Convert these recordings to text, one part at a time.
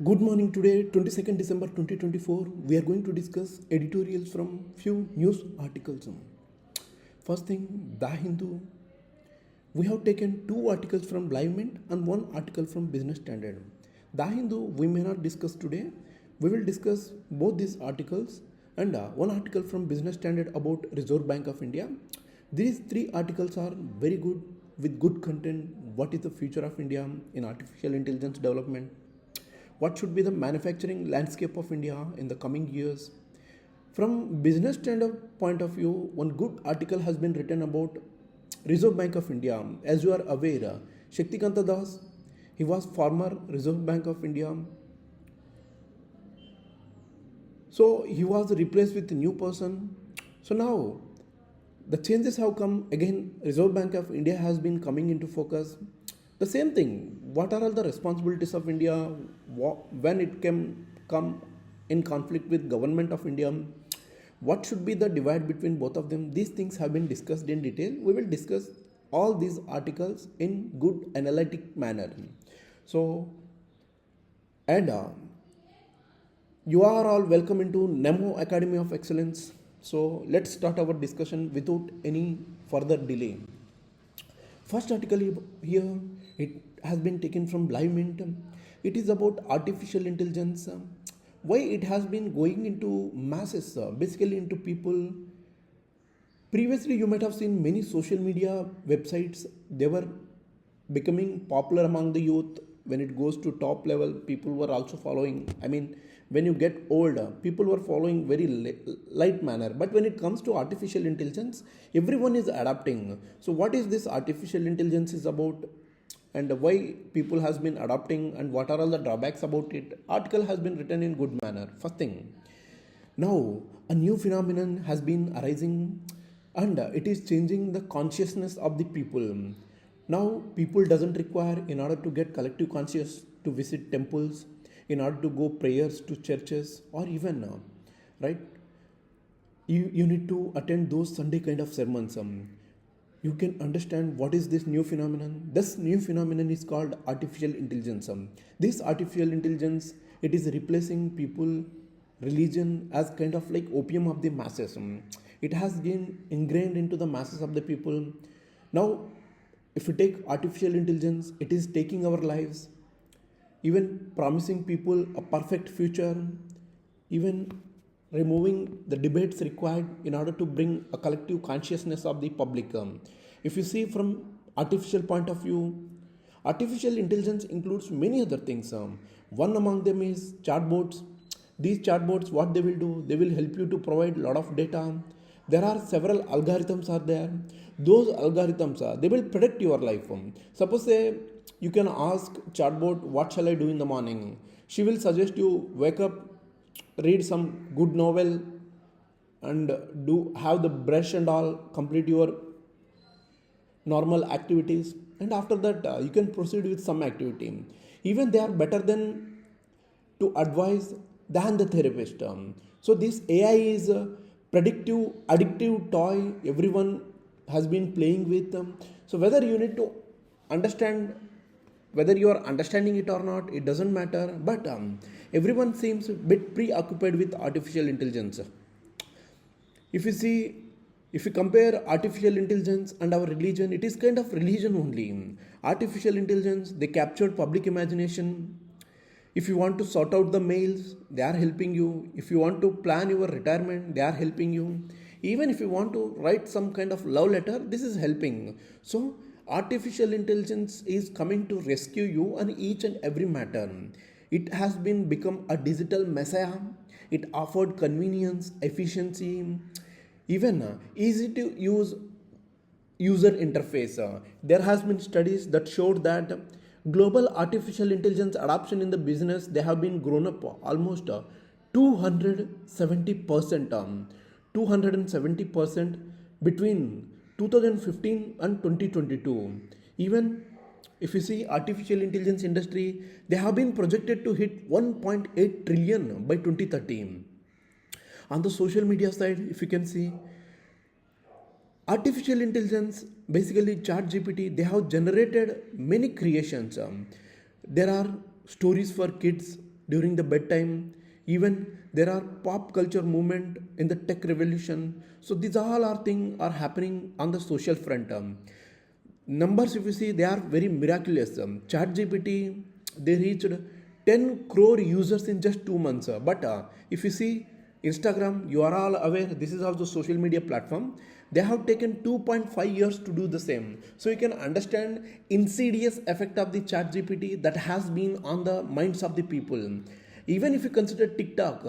Good morning. Today, 22nd December 2024, we are going to discuss editorials from few news articles. First thing, The Hindu. We have taken two articles from Live Mint and one article from Business Standard. The Hindu we may not discuss today. We will discuss both these articles and one article from Business Standard about Reserve Bank of India. These three articles are very good with good content. What is the future of India in artificial intelligence development? What should be the manufacturing landscape of India in the coming years? From business standard point of view, one good article has been written about Reserve Bank of India. As you are aware, Shaktikanta Das, he was former Reserve Bank of India. So he was replaced with a new person. So now the changes have come again. Reserve Bank of India has been coming into focus. The same thing. What are all the responsibilities of India when it can come in conflict with government of India? What should be the divide between both of them? These things have been discussed in detail. We will discuss all these articles in good analytic manner. So, and you are all welcome into Nemo Academy of Excellence. So let's start our discussion without any further delay. First article here, it has been taken from Live Mint. It is about artificial intelligence. Why it has been going into masses, basically into people. Previously, you might have seen many social media websites. They were becoming popular among the youth. When it goes to top level, people were also following. I mean, when you get older, people were following very light manner. But when it comes to artificial intelligence, everyone is adapting. So what is this artificial intelligence is about, and why people has been adopting, and what are all the drawbacks about it? Article has been written in good manner. First thing, now a new phenomenon has been arising, and it is changing the consciousness of the people. Now people doesn't require, in order to get collective conscious, to visit temples, in order to go prayers to churches, or even right, you need to attend those Sunday kind of sermons. You can understand what is this new phenomenon. This new phenomenon is called artificial intelligence. This artificial intelligence, it is replacing people religion as kind of like opium of the masses. It has been ingrained into the masses of the people. Now if you take artificial intelligence, it is taking our lives, even promising people a perfect future, even removing the debates required in order to bring a collective consciousness of the public. If you see from artificial point of view, artificial intelligence includes many other things. One among them is chatbots. These chatbots, what they will do, they will help you to provide a lot of data. There are several algorithms are there. Those algorithms they will predict your life. Suppose say you can ask chatbot, what shall I do in the morning? She will suggest you wake up, read some good novel, and do have the brush and all, complete your normal activities, and after that you can proceed with some activity. Even they are better than to advise than the therapist. So this AI is a predictive, addictive toy everyone has been playing with. So whether you need to understand, whether you are understanding it or not, it doesn't matter. But everyone seems a bit preoccupied with artificial intelligence. If you see, if you compare artificial intelligence and our religion, it is kind of religion only. Artificial intelligence, they captured public imagination. If you want to sort out the mails, they are helping you. If you want to plan your retirement, they are helping you. Even if you want to write some kind of love letter, this is helping. So artificial intelligence is coming to rescue you on each and every matter. It has been become a digital messiah. It offered convenience, efficiency, even easy to use user interface. There has been studies that showed that global artificial intelligence adoption in the business, they have been grown up almost 270%. 270% between 2015 and 2022. Even if you see artificial intelligence industry, they have been projected to hit 1.8 trillion by 2030. On the social media side, if you can see, artificial intelligence, basically ChatGPT, they have generated many creations. There are stories for kids, during the bedtime. Even there are pop culture movement in the tech revolution. So these all are things are happening on the social front. Numbers, if you see, they are very miraculous. ChatGPT, they reached 10 crore users in just 2 months. But if you see Instagram, you are all aware, this is also social media platform. They have taken 2.5 years to do the same. So you can understand insidious effect of the ChatGPT that has been on the minds of the people. Even if you consider TikTok,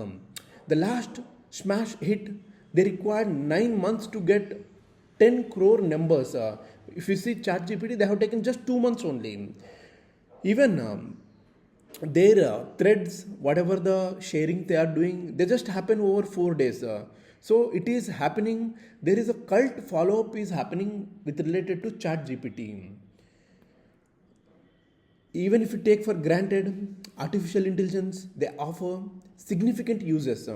the last smash hit, they required 9 months to get 10 crore numbers. If you see ChatGPT, they have taken just 2 months only. Even their threads, whatever the sharing they are doing, they just happen over 4 days. So it is happening. There is a cult follow-up is happening with related to ChatGPT. Even if you take for granted artificial intelligence, they offer significant uses.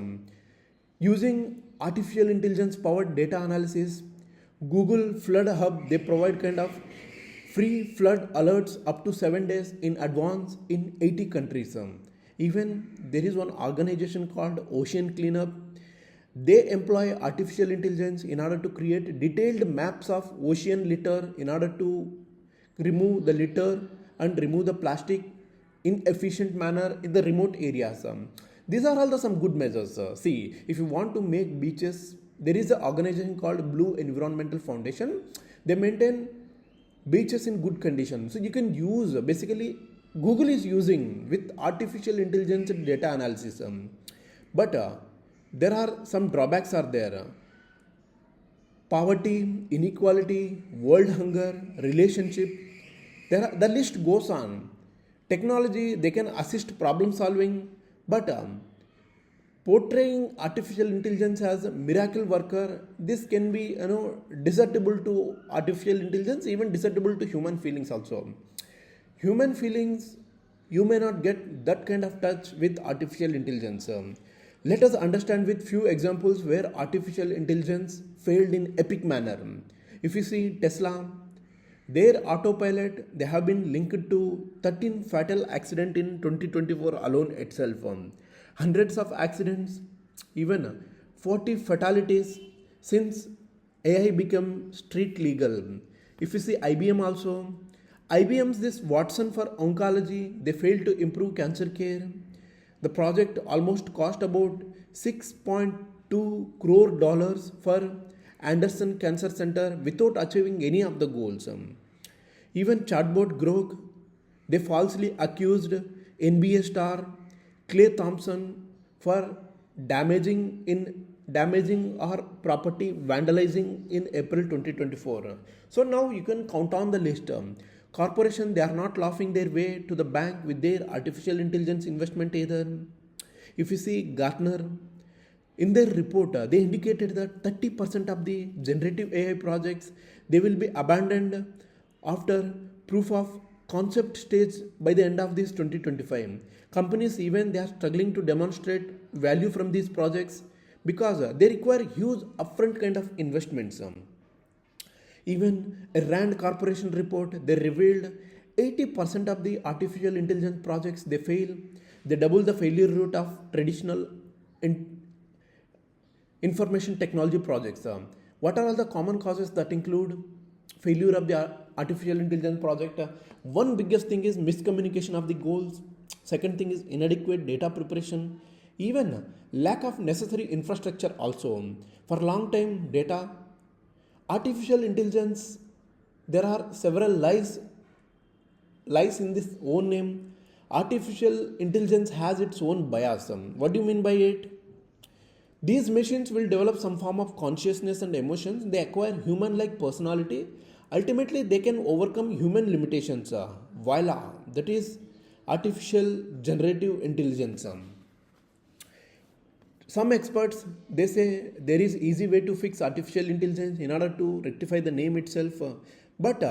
Using artificial intelligence powered data analysis, Google Flood Hub, they provide kind of free flood alerts up to 7 days in advance in 80 countries. Even there is one organization called Ocean Cleanup. They employ artificial intelligence in order to create detailed maps of ocean litter in order to remove the litter and remove the plastic in efficient manner in the remote areas. These are all the some good measures. See, if you want to make beaches, there is an organization called Blue Environmental Foundation. They maintain beaches in good condition. So you can use basically Google is using with artificial intelligence data analysis. But there are some drawbacks are there. Poverty, inequality, world hunger, relationship. The list goes on. Technology, they can assist problem solving, but portraying artificial intelligence as a miracle worker, this can be discernible to artificial intelligence, even discernible to human feelings also. Human feelings, you may not get that kind of touch with artificial intelligence. Let us understand with few examples where artificial intelligence failed in epic manner. If you see Tesla, their autopilot, they have been linked to 13 fatal accidents in 2024 alone itself. Hundreds of accidents, even 40 fatalities since AI became street legal. If you see IBM also, IBM's this Watson for oncology, they failed to improve cancer care. The project almost cost about $6.2 crore for Anderson Cancer Center without achieving any of the goals. Even chatbot Grok, they falsely accused NBA star Clay Thompson for damaging our property, vandalizing in April 2024. So now you can count on the list. Corporation, they are not laughing their way to the bank with their artificial intelligence investment either. If you see Gartner, in their report, they indicated that 30% of the generative AI projects, they will be abandoned after proof of concept stage by the end of this 2025. Companies, even they are struggling to demonstrate value from these projects because they require huge upfront kind of investments. Even a Rand Corporation report, they revealed 80% of the artificial intelligence projects, they fail. They double the failure rate of traditional information technology projects. What are all the common causes that include failure of the artificial intelligence project? One biggest thing is miscommunication of the goals. Second thing is inadequate data preparation. Even lack of necessary infrastructure also. For long time data, artificial intelligence, there are several lies in this own name. Artificial intelligence has its own bias. What do you mean by it? These machines will develop some form of consciousness and emotions. They acquire human-like personality. Ultimately, they can overcome human limitations. Voila, that is artificial generative intelligence. Some experts, they say there is easy way to fix artificial intelligence in order to rectify the name itself. But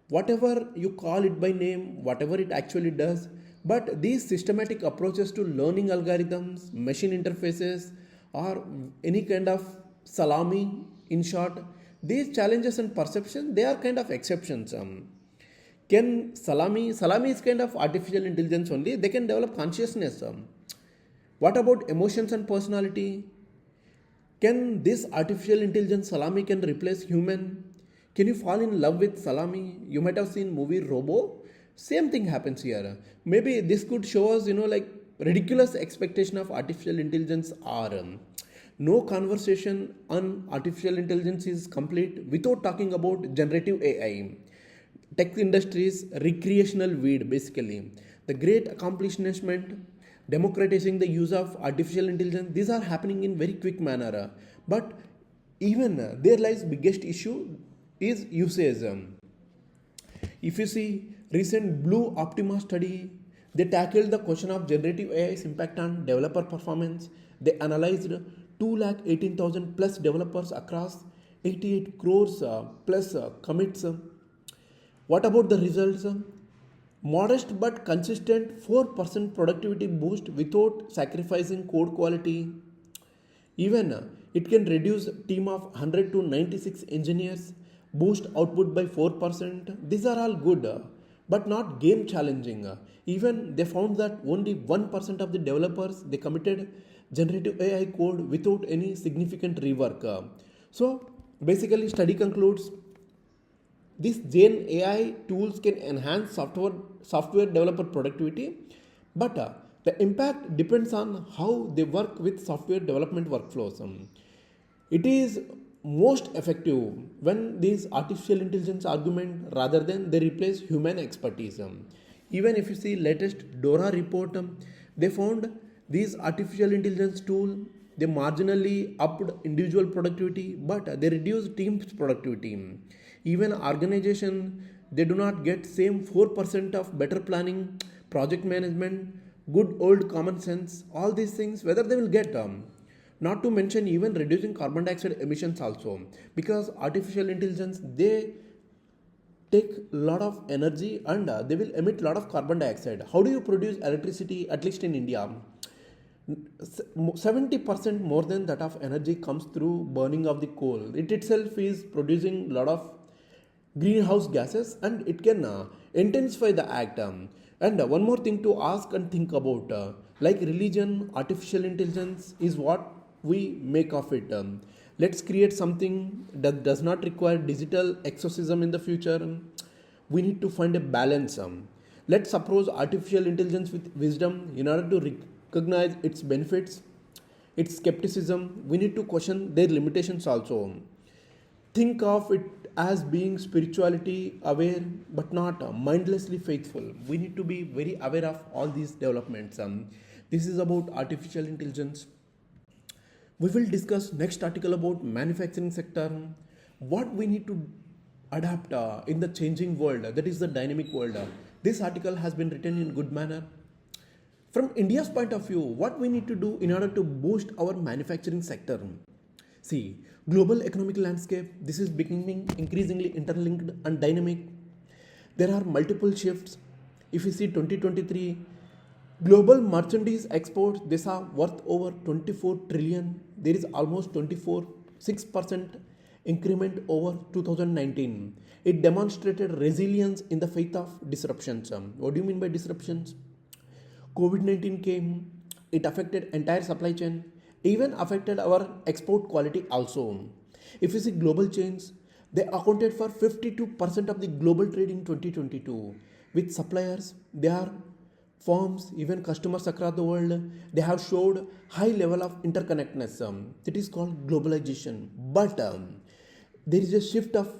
whatever you call it by name, whatever it actually does, but these systematic approaches to learning algorithms, machine interfaces, or any kind of salami, in short, these challenges and perception, they are kind of exceptions. Can salami is kind of artificial intelligence only. They can develop consciousness. What about emotions and personality? Can this artificial intelligence salami can replace human? Can you fall in love with salami? You might have seen movie Robo. Same thing happens here. Maybe this could show us, like ridiculous expectation of artificial intelligence are. No conversation on artificial intelligence is complete without talking about generative AI. Tech industries recreational weed basically. The great accomplishment democratizing the use of artificial intelligence, these are happening in very quick manner, but even there lies biggest issue is usage. If you see recent Blue Optima study, they tackled the question of generative AI's impact on developer performance. They analyzed 218,000 plus developers across 88 crores plus commits. What about the results? Modest but consistent 4% productivity boost without sacrificing code quality. Even it can reduce team of 100 to 96 engineers, boost output by 4%. These are all good, but not game challenging. Even they found that only 1% of the developers they committed generative AI code without any significant rework. So basically study concludes these Gen AI tools can enhance software developer productivity, but the impact depends on how they work with software development workflows. It is most effective when these artificial intelligence argument rather than they replace human expertise. Even if you see latest Dora report, they found these artificial intelligence tool they marginally upped individual productivity, but they reduced team's productivity. Even organization they do not get same 4% of better planning, project management, good old common sense, all these things whether they will get. Not to mention even reducing carbon dioxide emissions also, because artificial intelligence they take a lot of energy and they will emit a lot of carbon dioxide. How do you produce electricity? At least in India, 70% more than that of energy comes through burning of the coal. It itself is producing a lot of greenhouse gases and it can intensify the act. And one more thing to ask and think about, like religion, artificial intelligence is what we make of it. Let's create something that does not require digital exorcism in the future. We need to find a balance. Let's approach artificial intelligence with wisdom in order to recognize its benefits, its skepticism. We need to question their limitations also. Think of it as being spirituality aware but not mindlessly faithful. We need to be very aware of all these developments. This is about artificial intelligence. We will discuss next article about manufacturing sector, what we need to adapt in the changing world, that is the dynamic world. This article has been written in good manner. From India's point of view, what we need to do in order to boost our manufacturing sector. See, global economic landscape, this is becoming increasingly interlinked and dynamic. There are multiple shifts. If you see 2023, global merchandise exports, these are worth over 24 trillion. There is almost 6% increment over 2019. It demonstrated resilience in the face of disruptions. What do you mean by disruptions? COVID-19 came, it affected entire supply chain, even affected our export quality also. If you see global chains, they accounted for 52% of the global trade in 2022. With suppliers, they are firms, even customers across the world, they have showed high level of interconnectedness. That is called globalization. But there is a shift of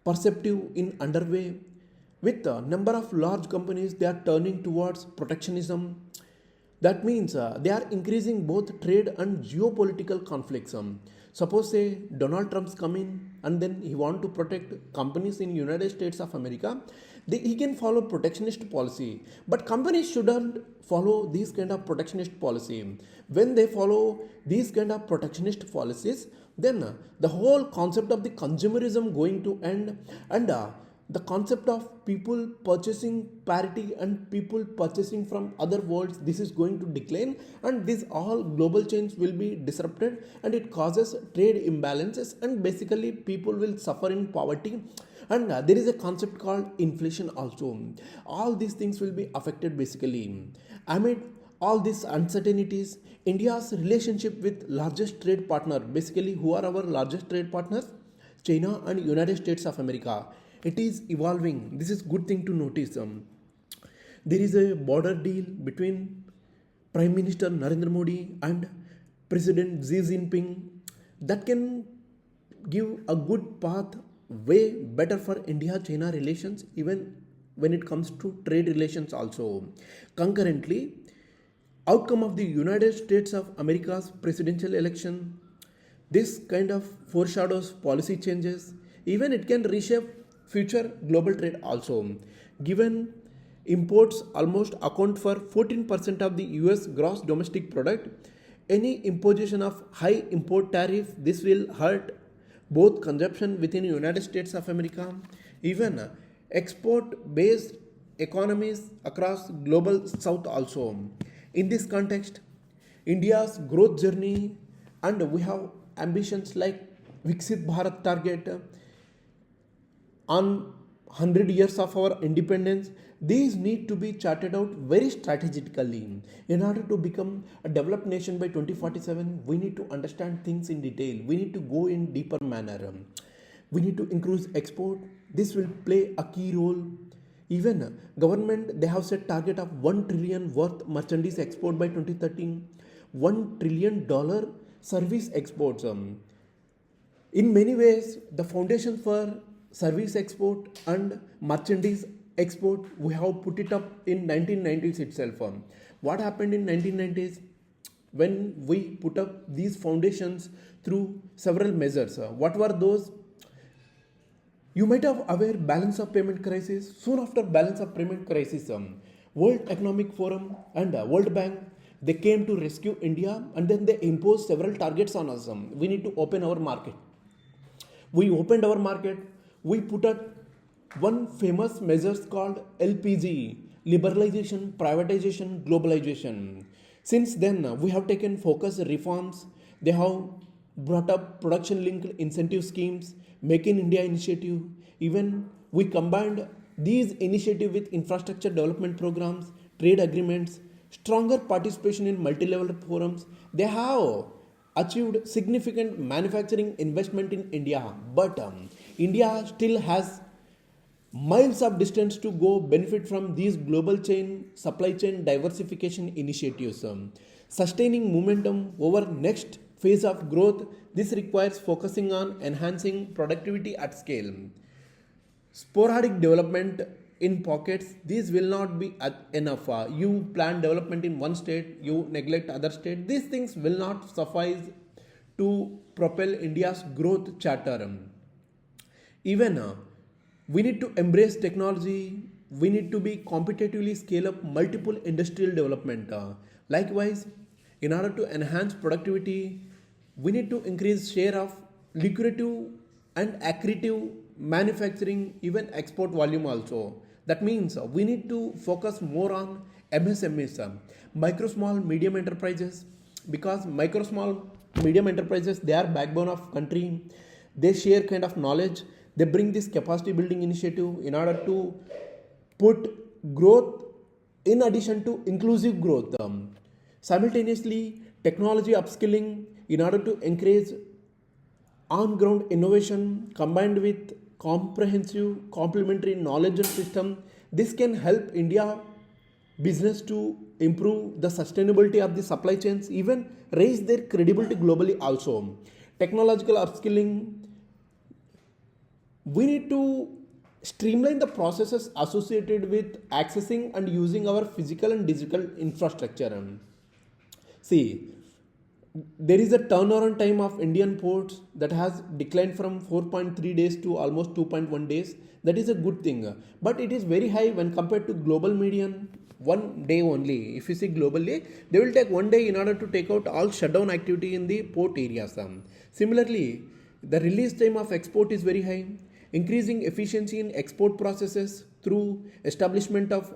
perceptive in underway with a number of large companies they are turning towards protectionism. That means they are increasing both trade and geopolitical conflicts. Suppose say Donald Trump's come in and then he want to protect companies in United States of America. He can follow protectionist policy, but companies shouldn't follow these kind of protectionist policy. When they follow these kind of protectionist policies, then the whole concept of the consumerism going to end, and the concept of people purchasing parity and people purchasing from other worlds, this is going to decline, and these all global chains will be disrupted and it causes trade imbalances, and basically people will suffer in poverty And there is a concept called inflation also. All these things will be affected basically. Amid all these uncertainties, India's relationship with largest trade partner, basically who are our largest trade partners? China and United States of America. It is evolving. This is good thing to notice. There is a border deal between Prime Minister Narendra Modi and President Xi Jinping that can give a good path, way better for India China relations, even when it comes to trade relations also. Concurrently, outcome of the United States of America's presidential election, this kind of foreshadows policy changes. Even it can reshape future global trade also. Given imports almost account for 14% of the US gross domestic product, any imposition of high import tariff, this will hurt both consumption within United States of America, even export based economies across global south also. In this context, India's growth journey, and we have ambitions like Viksit Bharat target on 100 years of our independence. These need to be charted out very strategically. In order to become a developed nation by 2047, we need to understand things in detail. We need to go in deeper manner. We need to increase export. This will play a key role. Even government, they have set target of 1 trillion worth merchandise export by 2013, $1 trillion service exports. In many ways, the foundation for service export and merchandise export, we have put it up in 1990s itself. What happened in 1990s? When we put up these foundations through several measures. What were those? You might have aware balance of payment crisis. Soon after balance of payment crisis, World Economic Forum and World Bank, they came to rescue India, and then they imposed several targets on us. We need to open our market. We opened our market. We put up one famous measures called LPG, liberalization, privatization, globalization. Since then, we have taken focused reforms. They have brought up production linked incentive schemes, Make in India initiative. Even we combined these initiatives with infrastructure development programs, trade agreements, stronger participation in multi-level forums. They have achieved significant manufacturing investment in India, but India still has miles of distance to go benefit from these global chain supply chain diversification initiatives. Sustaining momentum over next phase of growth, this requires focusing on enhancing productivity at scale. Sporadic development in pockets, these will not be enough. You plan development in one state, you neglect other state. These things will not suffice to propel India's growth charter. Even we need to embrace technology. We need to be competitively scale up multiple industrial development. Likewise, in order to enhance productivity, we need to increase share of lucrative and accretive manufacturing, even export volume also. That means we need to focus more on MSMEs, micro small medium enterprises, because micro small medium enterprises, they are backbone of country. They share kind of knowledge. They bring this capacity building initiative in order to put growth in addition to inclusive growth. Simultaneously, technology upskilling in order to encourage on-ground innovation combined with comprehensive complementary knowledge and system. This can help India business to improve the sustainability of the supply chains, even raise their credibility globally also. Technological upskilling, we need to streamline the processes associated with accessing and using our physical and digital infrastructure. See, there is a turnaround time of Indian ports that has declined from 4.3 days to almost 2.1 days. That is a good thing, but it is very high when compared to global median. 1 day only. If you see globally, they will take 1 day in order to take out all shutdown activity in the port areas. Similarly, the release time of export is very high. Increasing efficiency in export processes through establishment of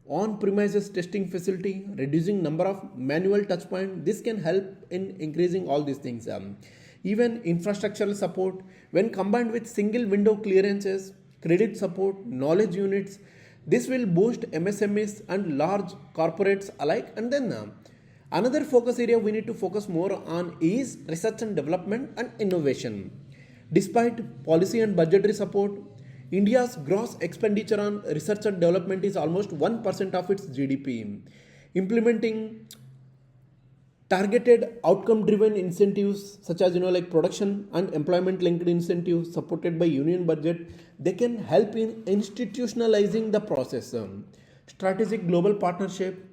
on-premises testing facility, reducing number of manual touch points. This can help in increasing all these things. Even infrastructural support, when combined with single window clearances, credit support, knowledge units. This will boost MSMEs and large corporates alike. And then another focus area we need to focus more on is research and development and innovation. Despite policy and budgetary support, India's gross expenditure on research and development is almost 1% of its GDP. Implementing targeted outcome driven incentives such as like production and employment linked incentives supported by union budget, they can help in institutionalizing the process. Strategic global partnership,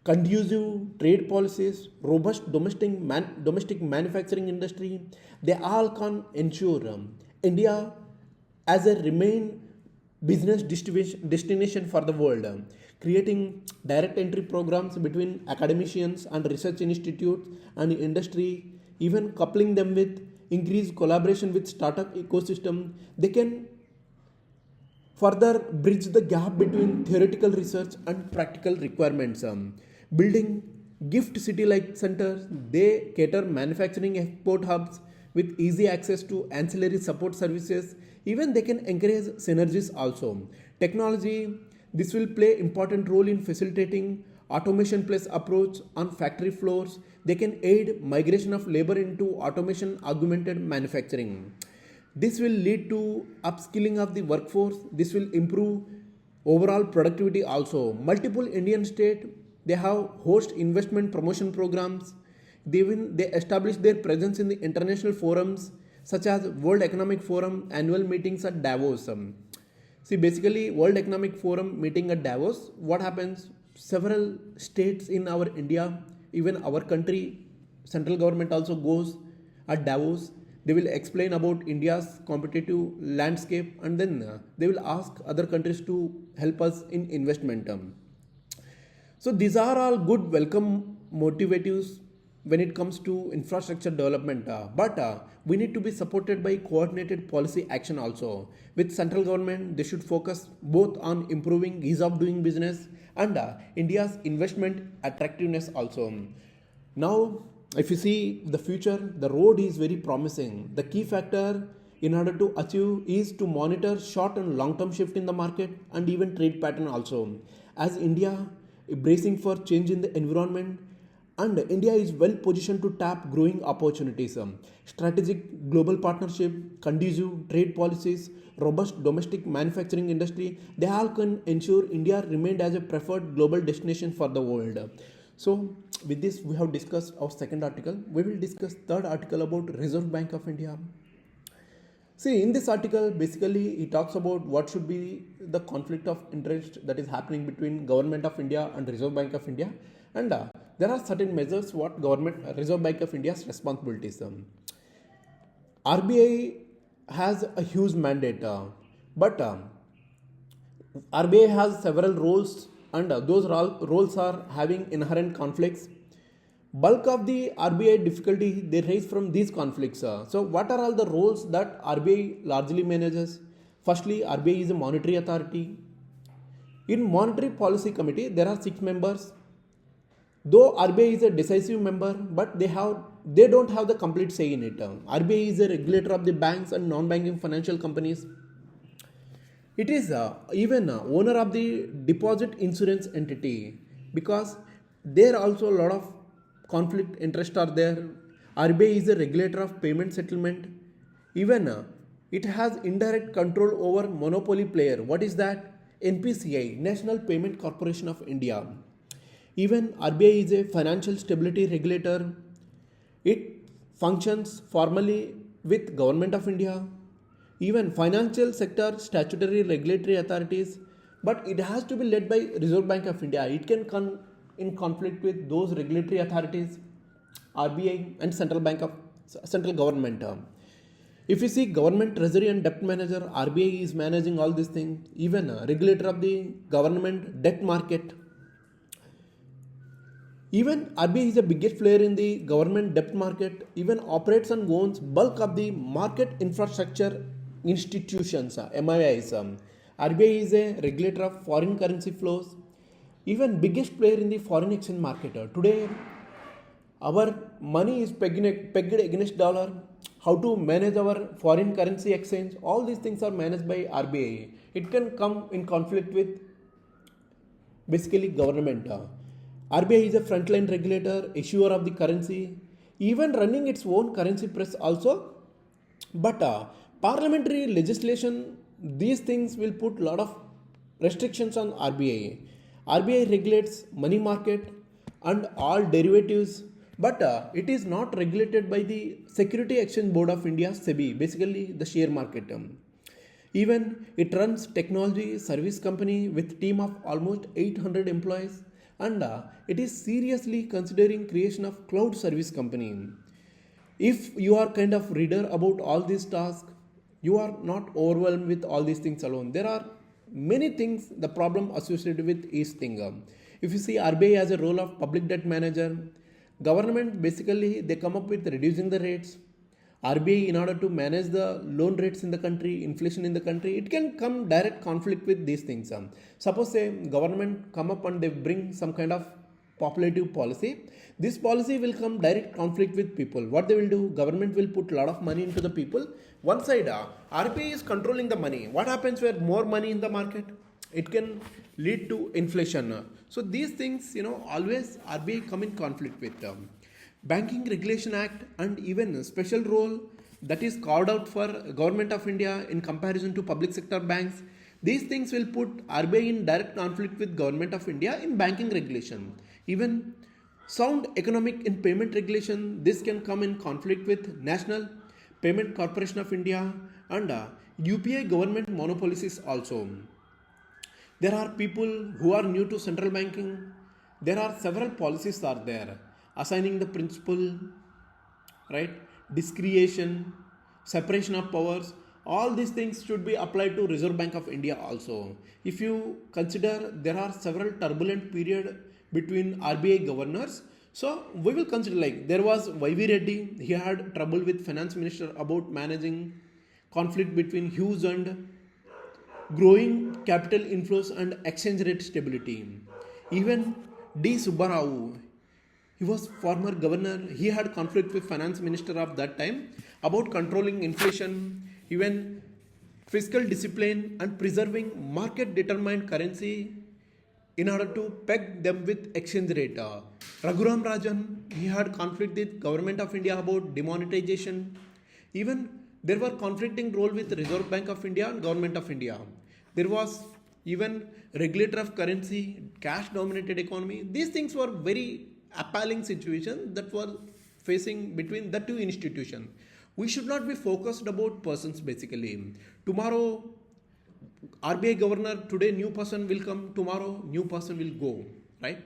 conducive trade policies, robust domestic manufacturing industry, they all can ensure India as a remain business destination for the world, creating direct entry programs between academicians and research institutes and industry, even coupling them with increased collaboration with startup ecosystem. They can further bridge the gap between theoretical research and practical requirements. Building gift city like centers, they cater manufacturing export hubs with easy access to ancillary support services. Even they can encourage synergies also. Technology, this will play important role in facilitating automation plus approach on factory floors. They can aid migration of labor into automation augmented manufacturing. This will lead to upskilling of the workforce. This will improve overall productivity also. Multiple Indian states, they have host investment promotion programs. They establish their presence in the international forums such as World Economic Forum annual meetings at Davos. See, basically, World Economic Forum meeting at Davos, what happens? Several states in our India, even our country, central government also goes at Davos. They will explain about India's competitive landscape, and then they will ask other countries to help us in investment. So these are all good welcome motivatives when it comes to infrastructure development, but we need to be supported by coordinated policy action also. With central government, they should focus both on improving ease of doing business and India's investment attractiveness also. Now, if you see the future, the road is very promising. The key factor in order to achieve is to monitor short and long term shift in the market and even trade pattern also. As India bracing for change in the environment, and India is well positioned to tap growing opportunities. Strategic global partnership, conducive trade policies, robust domestic manufacturing industry, they all can ensure India remained as a preferred global destination for the world. So with this we have discussed our second article. We will discuss third article about Reserve Bank of India. See, in this article, basically, he talks about what should be the conflict of interest that is happening between Government of India and Reserve Bank of India, and there are certain measures what Government Reserve Bank of India's responsibilities. RBI has a huge mandate, but RBI has several roles, and those roles are having inherent conflicts. Bulk of the RBI difficulty they raise from these conflicts. So what are all the roles that RBI largely manages? Firstly, RBI is a monetary authority. In Monetary Policy Committee, there are 6 members. Though RBI is a decisive member, but they don't have the complete say in it. RBI is a regulator of the banks and non-banking financial companies. It is even owner of the deposit insurance entity, because there also a lot of conflict interest are there. RBI is a regulator of payment settlement. Even it has indirect control over monopoly player. What is that? NPCI, National Payment Corporation of India. Even RBI is a financial stability regulator. It functions formally with Government of India. Even financial sector statutory regulatory authorities, but it has to be led by Reserve Bank of India. It can come in conflict with those regulatory authorities, RBI and central government. If you see government treasury and debt manager, RBI is managing all these things. Even regulator of the government debt market. Even RBI is the biggest player in the government debt market. Even operates and owns bulk of the market infrastructure institutions, MIIs. RBI is a regulator of foreign currency flows. Even biggest player in the foreign exchange market. Today, our money is pegged against dollar, how to manage our foreign currency exchange, all these things are managed by RBI. It can come in conflict with basically government. RBI is a frontline regulator, issuer of the currency, even running its own currency press also. But parliamentary legislation, these things will put lot of restrictions on RBI. RBI regulates money market and all derivatives, but it is not regulated by the Security Exchange Board of India, SEBI, basically the share market. Even it runs technology service company with team of almost 800 employees, and it is seriously considering creation of cloud service company. If you are kind of reader about all these tasks, you are not overwhelmed with all these things alone. There are many things, the problem associated with each thing. If you see RBI as a role of public debt manager, government basically they come up with reducing the rates. RBI, in order to manage the loan rates in the country, inflation in the country, it can come direct conflict with these things. Suppose say government come up and they bring some kind of populative policy. This policy will come direct conflict with people. What they will do? Government will put a lot of money into the people. One side, RBI is controlling the money. What happens where more money in the market? It can lead to inflation. So these things, always RBI come in conflict with. Banking Regulation Act and even a special role that is carved out for Government of India in comparison to public sector banks. These things will put RBI in direct conflict with Government of India in banking regulation. Even sound economic in payment regulation, this can come in conflict with National Payment Corporation of India and UPI government monopolies also. There are people who are new to central banking. There are several policies are there, assigning the principle, right? Discretion, separation of powers. All these things should be applied to Reserve Bank of India also. If you consider there are several turbulent period between RBI governors, so we will consider like there was Y.V. Reddy, he had trouble with finance minister about managing conflict between huge and growing capital inflows and exchange rate stability. Even D. Subbarao, he was former governor, he had conflict with finance minister of that time about controlling inflation, even fiscal discipline and preserving market determined currency in order to peg them with exchange rate. Raghuram Rajan, he had conflict with government of India about demonetization. Even there were conflicting role with Reserve Bank of India and Government of India. There was even regulator of currency, cash dominated economy. These things were very appalling situation that were facing between the two institutions. We should not be focused about persons basically. Tomorrow RBI governor, today new person will come, tomorrow new person will go, right?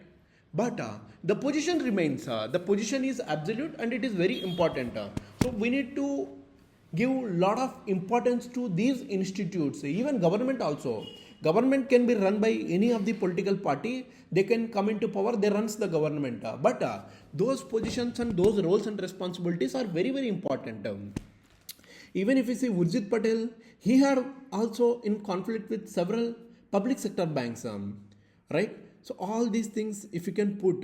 But the position remains, the position is absolute and it is very important. So we need to give lot of importance to these institutes, even government also. Government can be run by any of the political party, they can come into power, they runs the government. But those positions and those roles and responsibilities are very, very important. Even if you see Urjit Patel, he had also in conflict with several public sector banks, right? So all these things, if you can put,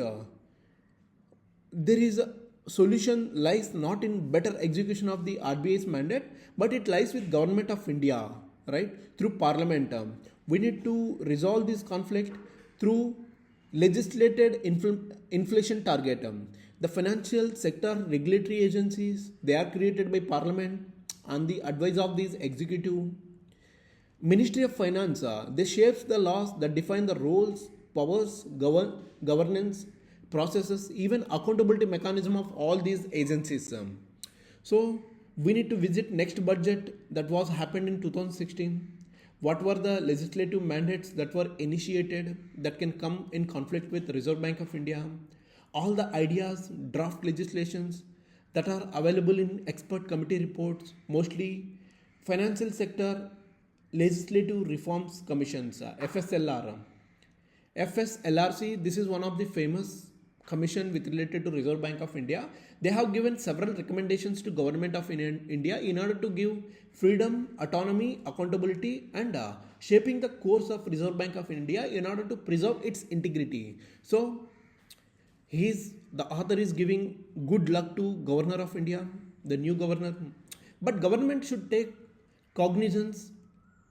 there is a solution lies not in better execution of the RBI's mandate, but it lies with Government of India, right? Through Parliament. We need to resolve this conflict through legislated inflation target. The financial sector regulatory agencies, they are created by Parliament on the advice of these executive. Ministry of Finance, they shapes the laws that define the roles, powers, governance, processes, even accountability mechanism of all these agencies. So we need to visit next budget that was happened in 2016. What were the legislative mandates that were initiated that can come in conflict with Reserve Bank of India? All the ideas, draft legislations that are available in expert committee reports, mostly financial sector legislative reforms commissions, FSLR. FSLRC, this is one of the famous commission with related to Reserve Bank of India. They have given several recommendations to Government of India in order to give freedom, autonomy, accountability and shaping the course of Reserve Bank of India in order to preserve its integrity. So The author is giving good luck to Governor of India, the new governor. But government should take cognizance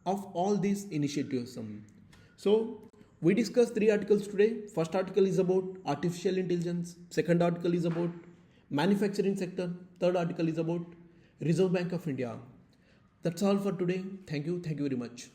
of all these initiatives. So we discussed three articles today. First article is about artificial intelligence. Second article is about manufacturing sector. Third article is about Reserve Bank of India. That's all for today. Thank you. Thank you very much.